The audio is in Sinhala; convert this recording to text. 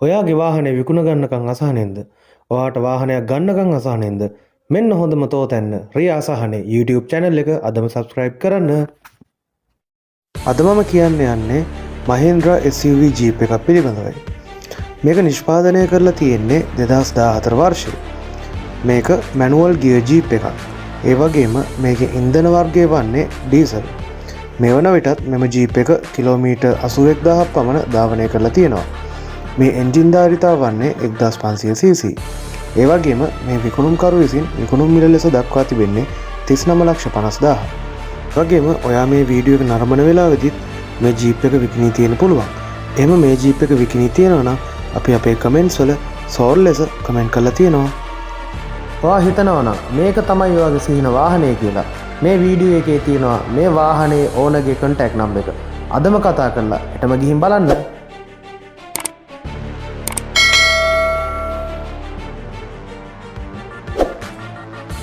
ඔයාගේ වාහනේ විකුණ ගන්නකම් අසහනෙන්ද? ඔයාට වාහනයක් ගන්නකම් අසහනෙන්ද? මෙන්න හොඳම තෝතැන්න රියා අසහනේ YouTube channel එක අදම subscribe කරන්න. අද මම කියන්න යන්නේ Mahindra SUV Jeep එකක් පිළිබඳවයි. මේක නිෂ්පාදනය කරලා තියෙන්නේ 2014 වර්ෂයේ. මේක manual gear Jeep එකක්. ඒ වගේම මේකේ ඉන්ධන වර්ගය වන්නේ ඩීසල්. මේ වන විටත් මෙම Jeep එක කිලෝමීටර් 81000ක් පමණ ධාවනය කරලා තියෙනවා. මේ එන්ජින් ධාරිතාව වන්නේ 1500cc. ඒ වගේම මේ විකුණුම්කරු විසින් විකුණුම් මිල ලෙස දක්වා තිබෙන්නේ 39,50,000. වගේම ඔයා මේ වීඩියෝ එක නරඹන වෙලාවෙදිත් මේ Jeep එක විකිණී තියෙන්න පුළුවන්. එහෙම මේ Jeep එක විකිණී තියෙනවා නම් අපි අපේ කමෙන්ට්ස් වල සෝල් ලෙස කමෙන්ට් කරලා තියෙනවා. ඔයා හිතනවා නම් මේක තමයි ඔයාගේ සිහින වාහනය කියලා. මේ වීඩියෝ එකේ තියෙනවා මේ වාහනේ ඕනගේ contact number එක. අදම කතා කරලා එතම ගිහින් බලන්න.